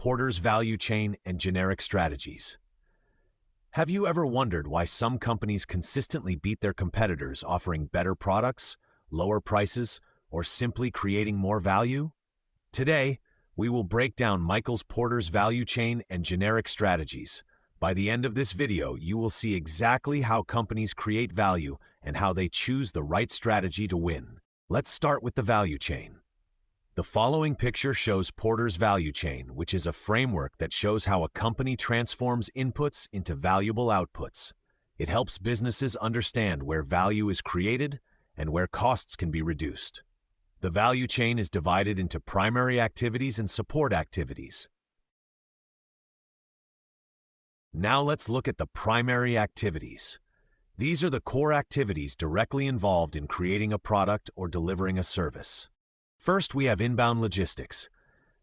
Porter's value chain and generic strategies. Have you ever wondered why some companies consistently beat their competitors offering better products, lower prices, or simply creating more value? Today, we will break down Porter's value chain and generic strategies. By the end of this video, you will see exactly how companies create value and how they choose the right strategy to win. Let's start with the value chain. The following picture shows Porter's value chain, which is a framework that shows how a company transforms inputs into valuable outputs. It helps businesses understand where value is created and where costs can be reduced. The value chain is divided into primary activities and support activities. Now let's look at the primary activities. These are the core activities directly involved in creating a product or delivering a service. First, we have inbound logistics.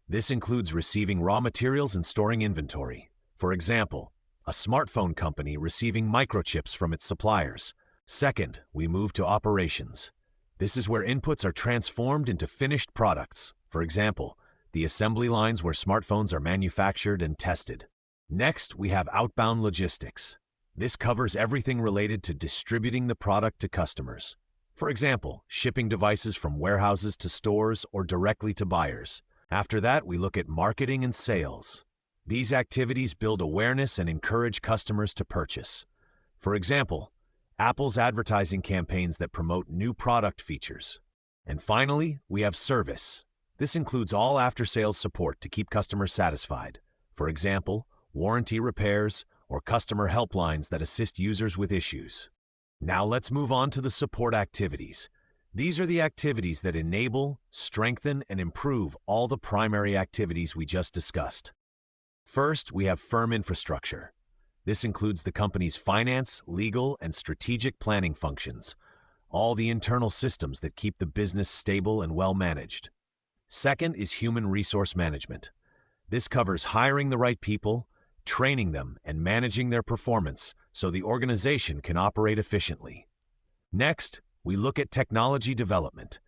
This includes receiving raw materials and storing inventory. For example, a smartphone company receiving microchips from its suppliers. Second, we move to operations. This is where inputs are transformed into finished products. For example, the assembly lines where smartphones are manufactured and tested. Next, we have outbound logistics. This covers everything related to distributing the product to customers. For example, shipping devices from warehouses to stores or directly to buyers. After that, we look at marketing and sales. These activities build awareness and encourage customers to purchase. For example, Apple's advertising campaigns that promote new product features. And finally, we have service. This includes all after-sales support to keep customers satisfied. For example, warranty repairs or customer helplines that assist users with issues. Now let's move on to the support activities. These are the activities that enable, strengthen, and improve all the primary activities we just discussed. First, we have firm infrastructure. This includes the company's finance, legal, and strategic planning functions, all the internal systems that keep the business stable and well managed. Second is human resource management. This covers hiring the right people, training them, and managing their performance so the organization can operate efficiently. Next, we look at technology development.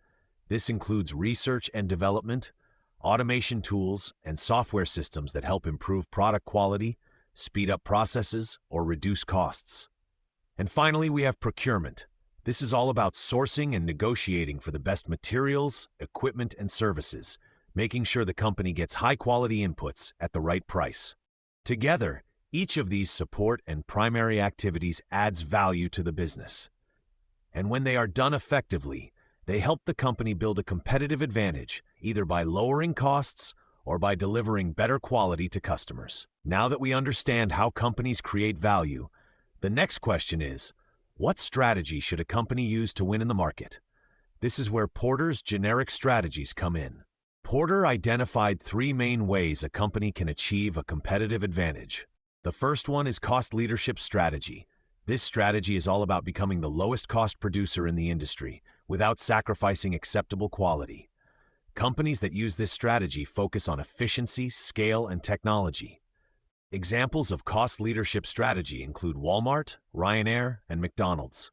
This includes research and development, automation tools, and software systems that help improve product quality, speed up processes, or reduce costs. And finally, we have procurement. This is all about sourcing and negotiating for the best materials, equipment, and services, making sure the company gets high-quality inputs at the right price. Together, each of these support and primary activities adds value to the business. And when they are done effectively, they help the company build a competitive advantage, either by lowering costs or by delivering better quality to customers. Now that we understand how companies create value, the next question is, what strategy should a company use to win in the market? This is where Porter's generic strategies come in. Porter identified three main ways a company can achieve a competitive advantage. The first one is cost leadership strategy. This strategy is all about becoming the lowest cost producer in the industry without sacrificing acceptable quality. Companies that use this strategy focus on efficiency, scale, and technology. Examples of cost leadership strategy include Walmart, Ryanair, and McDonald's.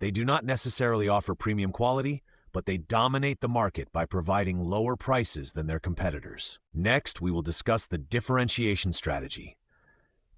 They do not necessarily offer premium quality, but they dominate the market by providing lower prices than their competitors. Next, we will discuss the differentiation strategy.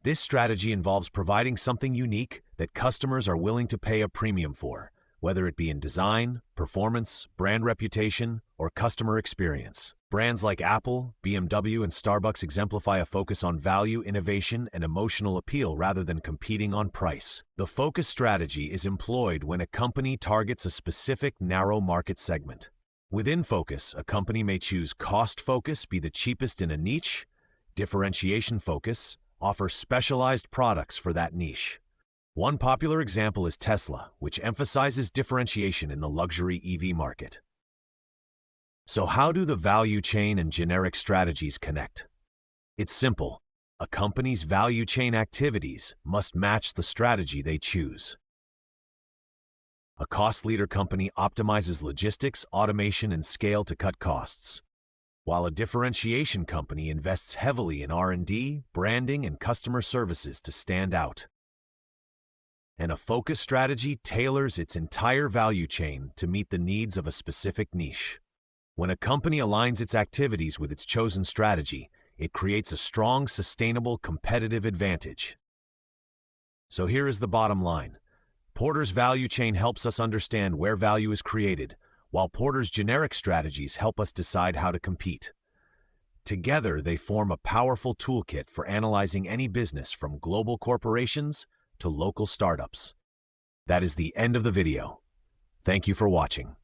This strategy involves providing something unique that customers are willing to pay a premium for, whether it be in design, performance, brand reputation, or customer experience. Brands like Apple, BMW, and Starbucks exemplify a focus on value, innovation, and emotional appeal rather than competing on price. The focus strategy is employed when a company targets a specific narrow market segment. Within focus, a company may choose cost focus, be the cheapest in a niche, differentiation focus, offer specialized products for that niche. One popular example is Tesla, which emphasizes differentiation in the luxury EV market. So how do the value chain and generic strategies connect? It's simple. A company's value chain activities must match the strategy they choose. A cost leader company optimizes logistics, automation, and scale to cut costs, while a differentiation company invests heavily in R&D, branding, and customer services to stand out. And a focus strategy tailors its entire value chain to meet the needs of a specific niche. When a company aligns its activities with its chosen strategy, It creates a strong, sustainable, competitive advantage. So here is the bottom line. Porter's value chain helps us understand where value is created, while Porter's generic strategies help us decide how to compete. Together, they form a powerful toolkit for analyzing any business from global corporations to local startups. That is the end of the video. Thank you for watching.